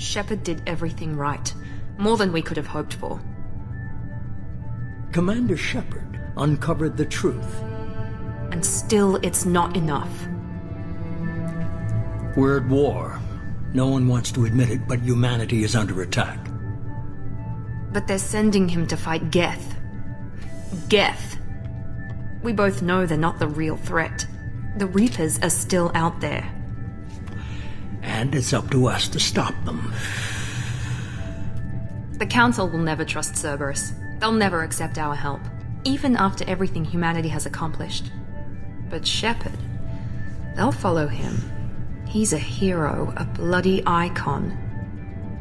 Sheapard did everything right. More than we could have hoped for. Commander Sheapard uncovered the truth. And still, it's not enough. We're at war. No one wants to admit it, but humanity is under attack. But they're sending him to fight Geth. Geth. We both know they're not the real threat. The Reapers are still out there. And it's up to us to stop them. The Council will never trust Cerberus. They'll never accept our help, even after everything humanity has accomplished. But Sheapard, they'll follow him. He's a hero, a bloody icon.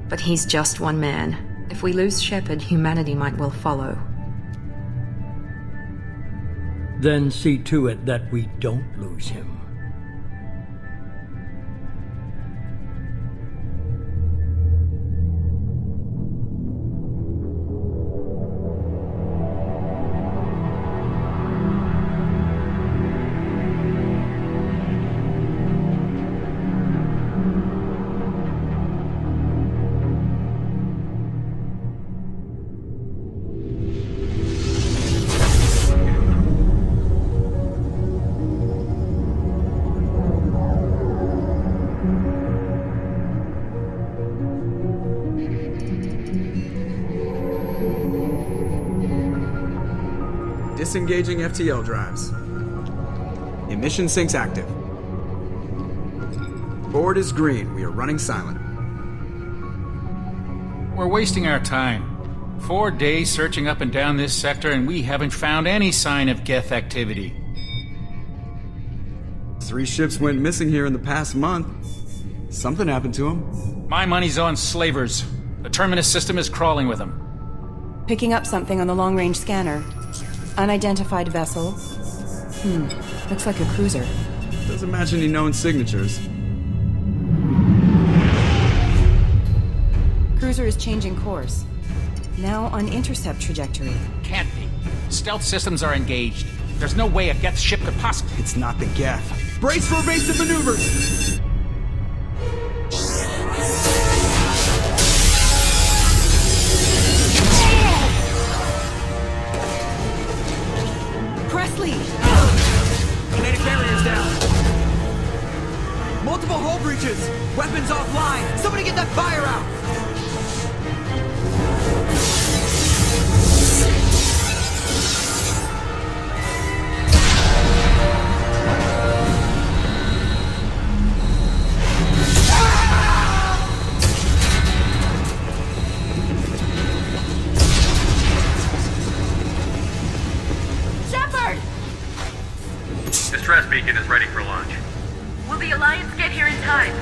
But he's just one man. If we lose Sheapard, humanity might well follow. Then see to it that we don't lose him. Disengaging FTL drives. Emission sinks active. Board is green. We are running silent. We're wasting our time. 4 days searching up and down this sector, and we haven't found any sign of Geth activity. 3 ships went missing here in the past month. Something happened to them. My money's on slavers. The Terminus system is crawling with them. Picking up something on the long-range scanner. Unidentified vessel. Looks like a cruiser. Doesn't match any known signatures. Cruiser is changing course. Now on intercept trajectory. Can't be. Stealth systems are engaged. There's no way a Geth ship could possibly... It's not the Geth. Brace for evasive maneuvers! Kinetic barriers down. Multiple hull breaches. Weapons offline. Somebody get that fire out. Distress beacon is ready for launch. Will the Alliance get here in time?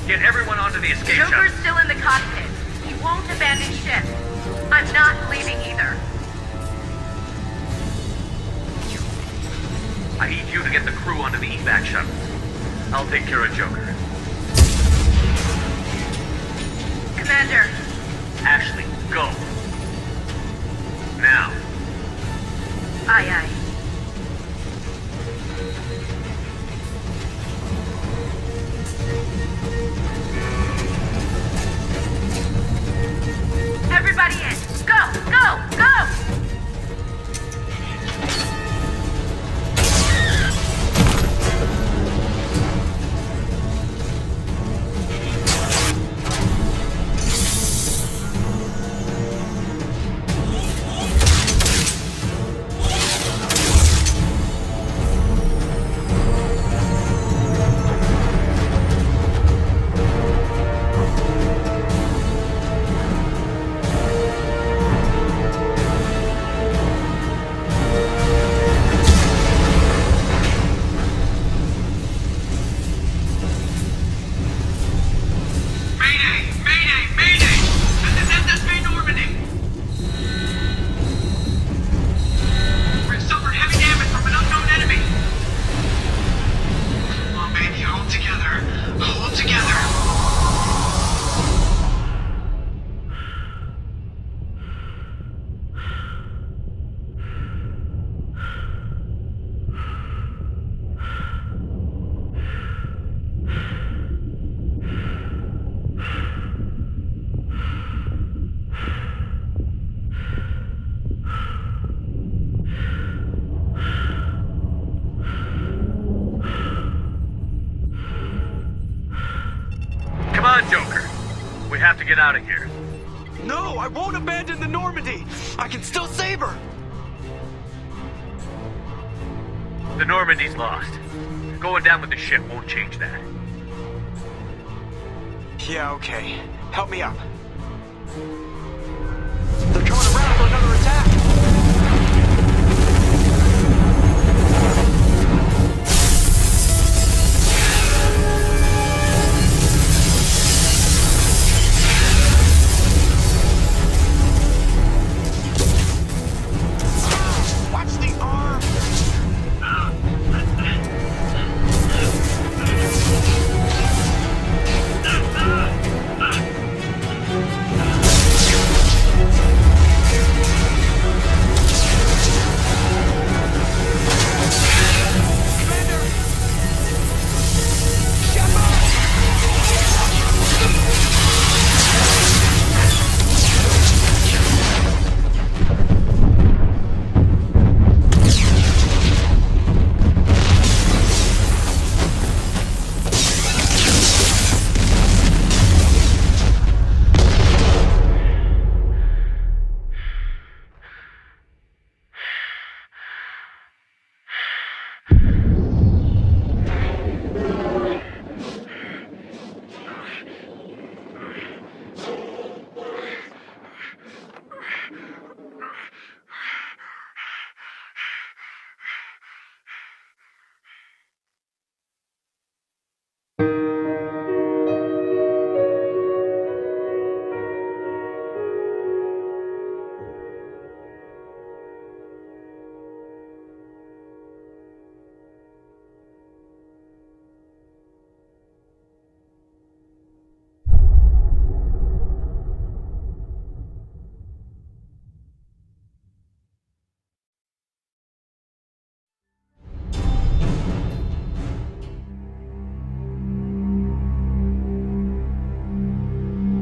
Get everyone onto the escape shuttle. Joker's still in the cockpit. He won't abandon ship. I'm not leaving either. I need you to get the crew onto the evac shuttle. I'll take care of Joker. Commander. Ashley, go. Now. Aye, aye. Everybody in! Go! Go! Go! Joker. We have to get out of here. No, I won't abandon the Normandy. I can still save her. The Normandy's lost. Going down with the ship won't change that. Yeah, okay. Help me up. They're coming around for another attack.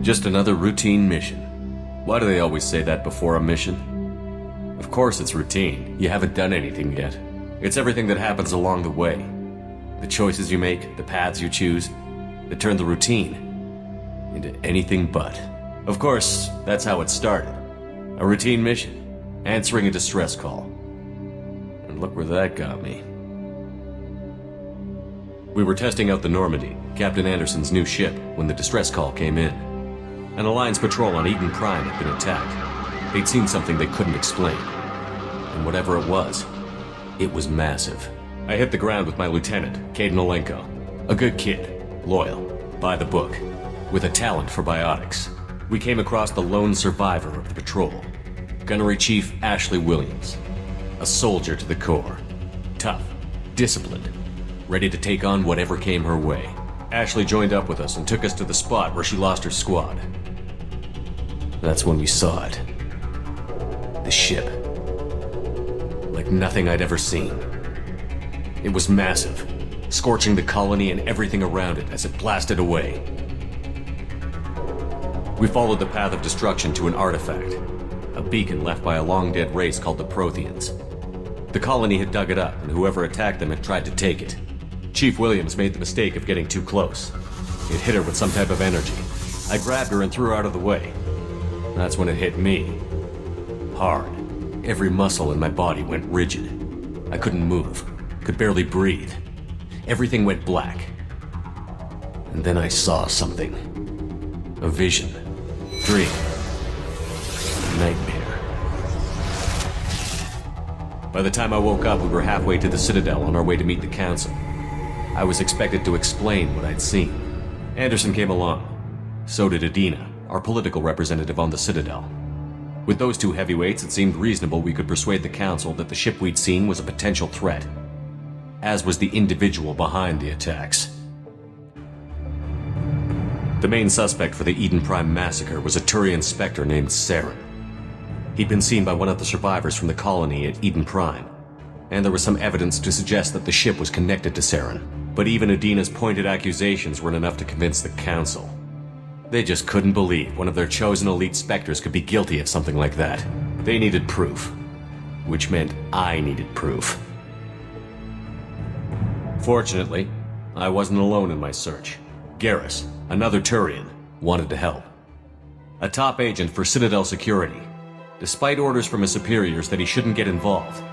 Just another routine mission. Why do they always say that before a mission? Of course it's routine. You haven't done anything yet. It's everything that happens along the way. The choices you make, the paths you choose, that turn the routine into anything but. Of course, that's how it started. A routine mission, answering a distress call. And look where that got me. We were testing out the Normandy, Captain Anderson's new ship, when the distress call came in. An Alliance patrol on Eden Prime had been attacked. They'd seen something they couldn't explain. And whatever it was massive. I hit the ground with my lieutenant, Caden Olenko. A good kid, loyal, by the book, with a talent for biotics. We came across the lone survivor of the patrol, Gunnery Chief Ashley Williams. A soldier to the core. Tough, disciplined, ready to take on whatever came her way. Ashley joined up with us and took us to the spot where she lost her squad. That's when we saw it. The ship. Like nothing I'd ever seen. It was massive, scorching the colony and everything around it as it blasted away. We followed the path of destruction to an artifact, a beacon left by a long-dead race called the Protheans. The colony had dug it up, and whoever attacked them had tried to take it. Chief Williams made the mistake of getting too close. It hit her with some type of energy. I grabbed her and threw her out of the way. That's when it hit me. Hard. Every muscle in my body went rigid. I couldn't move, could barely breathe. Everything went black. And then I saw something. A vision. Dream. Nightmare. By the time I woke up, we were halfway to the Citadel on our way to meet the Council. I was expected to explain what I'd seen. Anderson came along. So did Adina, our political representative on the Citadel. With those two heavyweights, it seemed reasonable we could persuade the Council that the ship we'd seen was a potential threat, as was the individual behind the attacks. The main suspect for the Eden Prime massacre was a Turian Spectre named Saren. He'd been seen by one of the survivors from the colony at Eden Prime, and there was some evidence to suggest that the ship was connected to Saren. But even Adina's pointed accusations weren't enough to convince the Council. They just couldn't believe one of their chosen elite Spectres could be guilty of something like that. They needed proof, which meant I needed proof. Fortunately, I wasn't alone in my search. Garrus, another Turian, wanted to help. A top agent for Citadel Security. Despite orders from his superiors that he shouldn't get involved,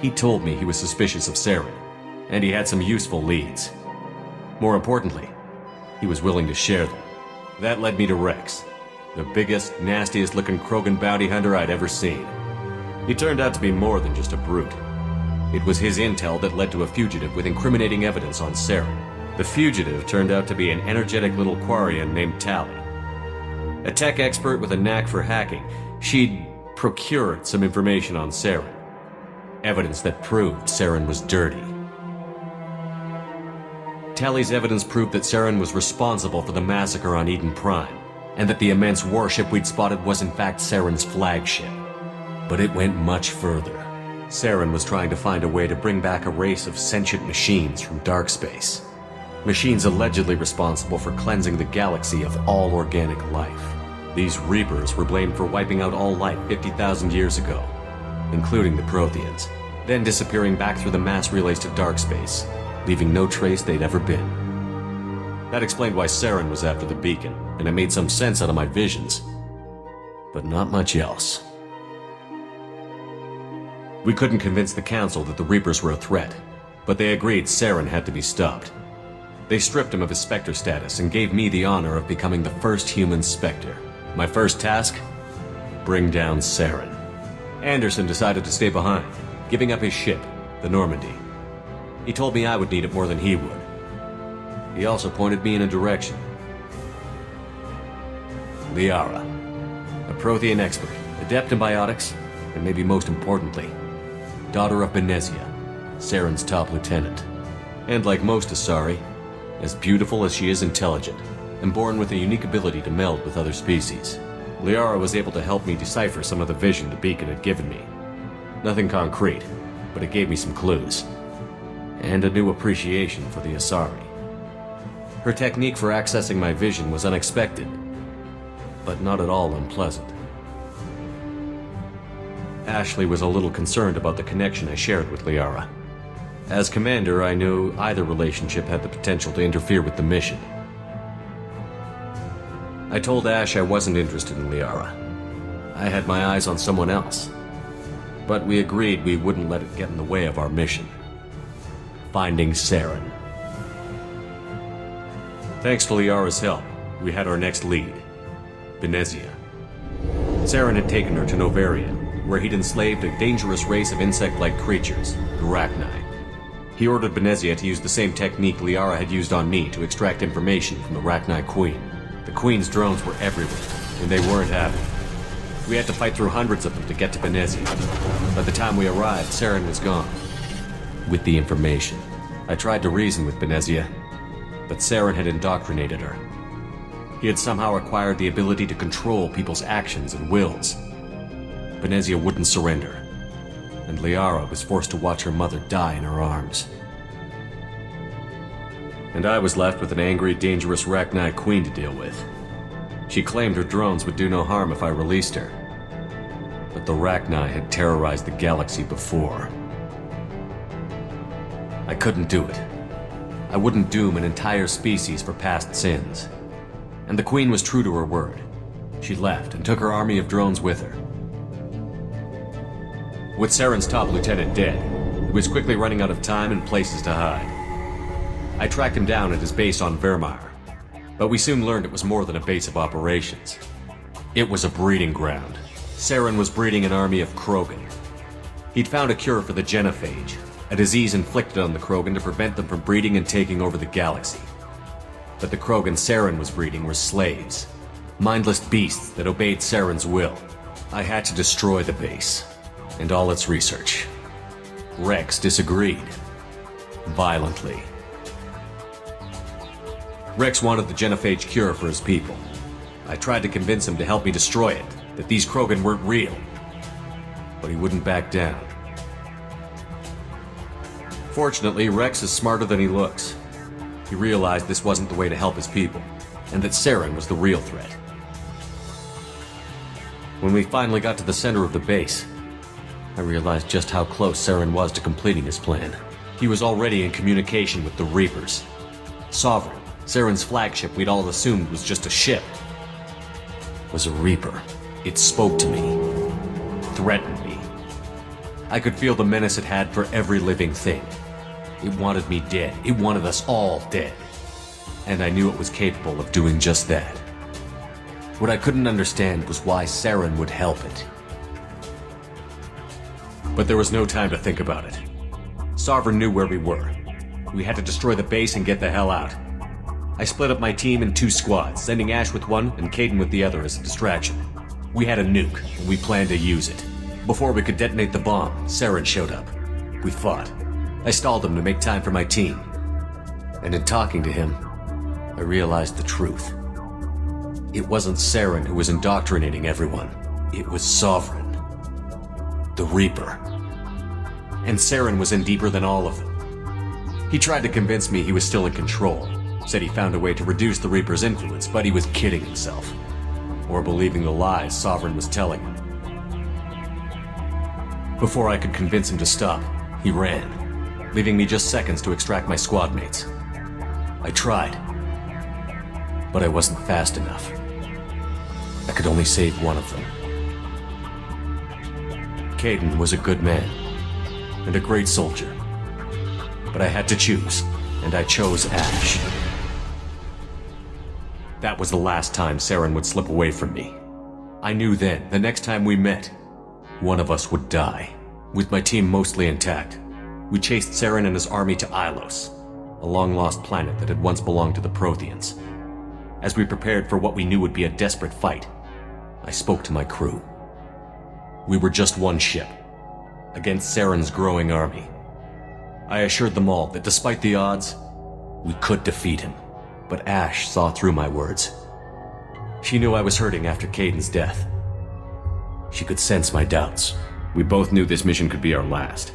he told me he was suspicious of Saren, and he had some useful leads. More importantly, he was willing to share them. That led me to Rex, the biggest, nastiest-looking Krogan bounty hunter I'd ever seen. He turned out to be more than just a brute. It was his intel that led to a fugitive with incriminating evidence on Saren. The fugitive turned out to be an energetic little Quarian named Tally. A tech expert with a knack for hacking, she'd procured some information on Saren. Evidence that proved Saren was dirty. Tally's evidence proved that Saren was responsible for the massacre on Eden Prime, and that the immense warship we'd spotted was in fact Saren's flagship. But it went much further. Saren was trying to find a way to bring back a race of sentient machines from dark space. Machines allegedly responsible for cleansing the galaxy of all organic life. These Reapers were blamed for wiping out all life 50,000 years ago, including the Protheans, then disappearing back through the mass relays to dark space, leaving no trace they'd ever been. That explained why Saren was after the beacon, and it made some sense out of my visions. But not much else. We couldn't convince the Council that the Reapers were a threat, but they agreed Saren had to be stopped. They stripped him of his Spectre status and gave me the honor of becoming the first human Spectre. My first task? Bring down Saren. Anderson decided to stay behind, giving up his ship, the Normandy. He told me I would need it more than he would. He also pointed me in a direction. Liara, a Prothean expert, adept in biotics, and maybe most importantly, daughter of Benezia, Saren's top lieutenant. And like most Asari, as beautiful as she is intelligent, and born with a unique ability to meld with other species. Liara was able to help me decipher some of the vision the beacon had given me. Nothing concrete, but it gave me some clues. And a new appreciation for the Asari. Her technique for accessing my vision was unexpected, but not at all unpleasant. Ashley was a little concerned about the connection I shared with Liara. As commander, I knew either relationship had the potential to interfere with the mission. I told Ash I wasn't interested in Liara. I had my eyes on someone else. But we agreed we wouldn't let it get in the way of our mission. Finding Saren. Thanks to Liara's help, we had our next lead, Benezia. Saren had taken her to Novaria, where he'd enslaved a dangerous race of insect-like creatures, the Arachni. He ordered Benezia to use the same technique Liara had used on me to extract information from the Rachni Queen. The Queen's drones were everywhere, and they weren't having it. We had to fight through hundreds of them to get to Benezia. By the time we arrived, Saren was gone. With the information, I tried to reason with Benezia, but Saren had indoctrinated her. He had somehow acquired the ability to control people's actions and wills. Benezia wouldn't surrender, and Liara was forced to watch her mother die in her arms. And I was left with an angry, dangerous Rachni Queen to deal with. She claimed her drones would do no harm if I released her. But the Rachni had terrorized the galaxy before. I couldn't do it. I wouldn't doom an entire species for past sins. And the Queen was true to her word. She left and took her army of drones with her. With Saren's top lieutenant dead, he was quickly running out of time and places to hide. I tracked him down at his base on Vermeer, but we soon learned it was more than a base of operations. It was a breeding ground. Saren was breeding an army of Krogan. He'd found a cure for the genophage, a disease inflicted on the Krogan to prevent them from breeding and taking over the galaxy. But the Krogan Saren was breeding were slaves, mindless beasts that obeyed Saren's will. I had to destroy the base, and all its research. Rex disagreed. Violently. Rex wanted the genophage cure for his people. I tried to convince him to help me destroy it, that these Krogan weren't real. But he wouldn't back down. Fortunately, Rex is smarter than he looks. He realized this wasn't the way to help his people, and that Saren was the real threat. When we finally got to the center of the base, I realized just how close Saren was to completing his plan. He was already in communication with the Reapers. Sovereign, Saren's flagship we'd all assumed was just a ship, was a Reaper. It spoke to me, threatened me. I could feel the menace it had for every living thing. It wanted me dead. It wanted us all dead. And I knew it was capable of doing just that. What I couldn't understand was why Saren would help it. But there was no time to think about it. Sovereign knew where we were. We had to destroy the base and get the hell out. I split up my team in 2 squads, sending Ash with one and Kaidan with the other as a distraction. We had a nuke, and we planned to use it. Before we could detonate the bomb, Saren showed up. We fought. I stalled him to make time for my team. And in talking to him, I realized the truth. It wasn't Saren who was indoctrinating everyone. It was Sovereign. The Reaper. And Saren was in deeper than all of them. He tried to convince me he was still in control. Said he found a way to reduce the Reaper's influence, but he was kidding himself. Or believing the lies Sovereign was telling him. Before I could convince him to stop, he ran, leaving me just seconds to extract my squad mates. I tried, but I wasn't fast enough. I could only save one of them. Kaidan was a good man, and a great soldier. But I had to choose, and I chose Ash. That was the last time Saren would slip away from me. I knew then, the next time we met, one of us would die. With my team mostly intact, we chased Saren and his army to Ilos, a long-lost planet that had once belonged to the Protheans. As we prepared for what we knew would be a desperate fight, I spoke to my crew. We were just one ship, against Saren's growing army. I assured them all that despite the odds, we could defeat him. But Ash saw through my words. She knew I was hurting after Kaidan's death. She could sense my doubts. We both knew this mission could be our last.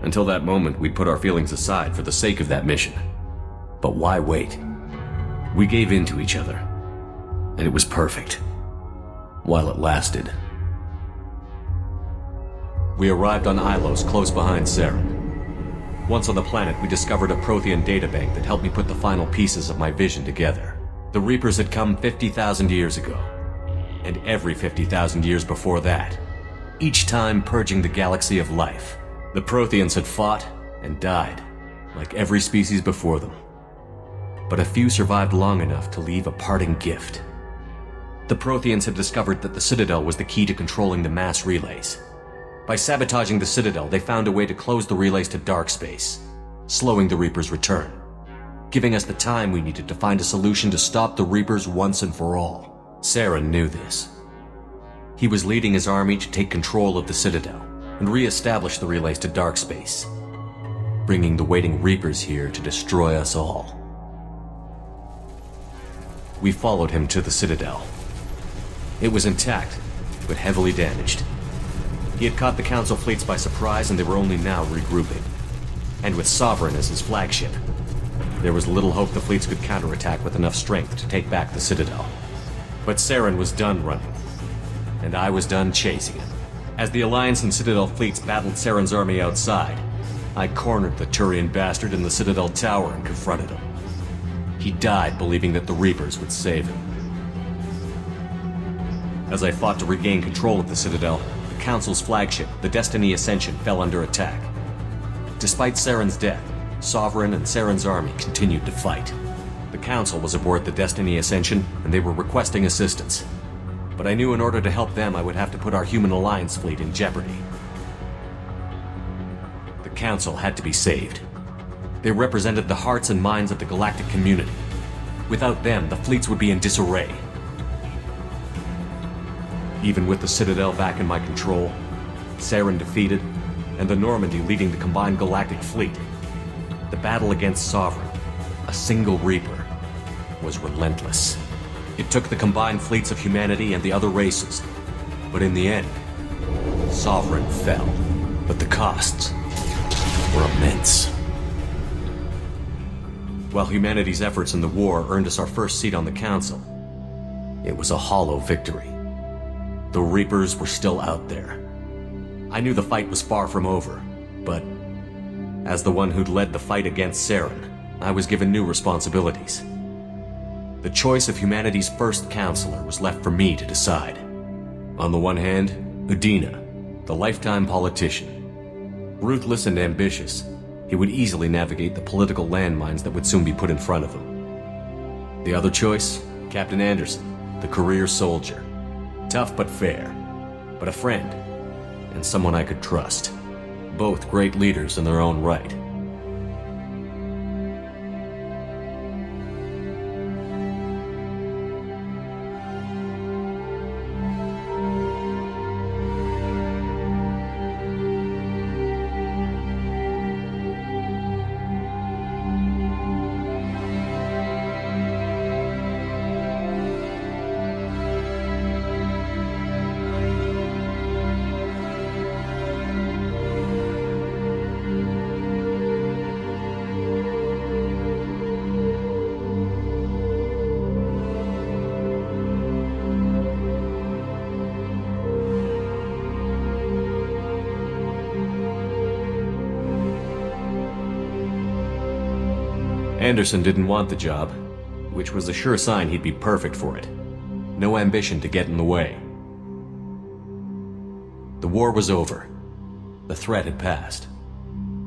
Until that moment, we'd put our feelings aside for the sake of that mission. But why wait? We gave in to each other, and it was perfect. While it lasted. We arrived on Ilos, close behind Saren. Once on the planet, we discovered a Prothean databank that helped me put the final pieces of my vision together. The Reapers had come 50,000 years ago, and every 50,000 years before that, each time purging the galaxy of life. The Protheans had fought and died, like every species before them. But a few survived long enough to leave a parting gift. The Protheans had discovered that the Citadel was the key to controlling the mass relays. By sabotaging the Citadel, they found a way to close the relays to dark space. slowing the Reapers' return, giving us the time we needed to find a solution to stop the Reapers once and for all. Saren knew this. He was leading his army to take control of the Citadel and re-establish the relays to dark space, bringing the waiting Reapers here to destroy us all. We followed him to the Citadel. It was intact, but heavily damaged. He had caught the Council fleets by surprise, and they were only now regrouping. And with Sovereign as his flagship, there was little hope the fleets could counterattack with enough strength to take back the Citadel. But Saren was done running, and I was done chasing him. As the Alliance and Citadel fleets battled Saren's army outside, I cornered the Turian bastard in the Citadel tower and confronted him. He died believing that the Reapers would save him. As I fought to regain control of the Citadel, the Council's flagship, the Destiny Ascension, fell under attack. Despite Saren's death, Sovereign and Saren's army continued to fight. The Council was aboard the Destiny Ascension, and they were requesting assistance. But I knew in order to help them, I would have to put our human Alliance fleet in jeopardy. The Council had to be saved. They represented the hearts and minds of the galactic community. Without them, the fleets would be in disarray. Even with the Citadel back in my control, Saren defeated, and the Normandy leading the combined galactic fleet, the battle against Sovereign, a single Reaper, was relentless. It took the combined fleets of humanity and the other races, but in the end, Sovereign fell. But the costs were immense. While humanity's efforts in the war earned us our first seat on the Council, it was a hollow victory. The Reapers were still out there. I knew the fight was far from over, but as the one who'd led the fight against Saren, I was given new responsibilities. The choice of humanity's first counselor was left for me to decide. On the one hand, Udina, the lifetime politician. Ruthless and ambitious, he would easily navigate the political landmines that would soon be put in front of him. The other choice, Captain Anderson, the career soldier. Tough but fair, but a friend, and someone I could trust. Both great leaders in their own right. Anderson didn't want the job, which was a sure sign he'd be perfect for it. No ambition to get in the way. The war was over. The threat had passed.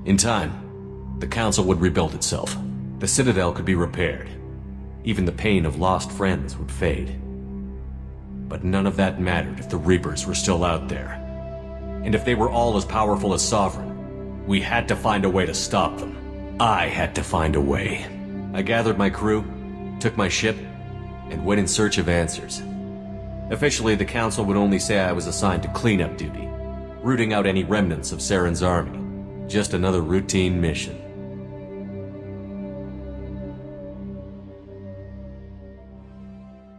In time, the Council would rebuild itself. The Citadel could be repaired. Even the pain of lost friends would fade. But none of that mattered if the Reapers were still out there. And if they were all as powerful as Sovereign, we had to find a way to stop them. I had to find a way. I gathered my crew, took my ship, and went in search of answers. Officially, the Council would only say I was assigned to cleanup duty, rooting out any remnants of Saren's army. Just another routine mission.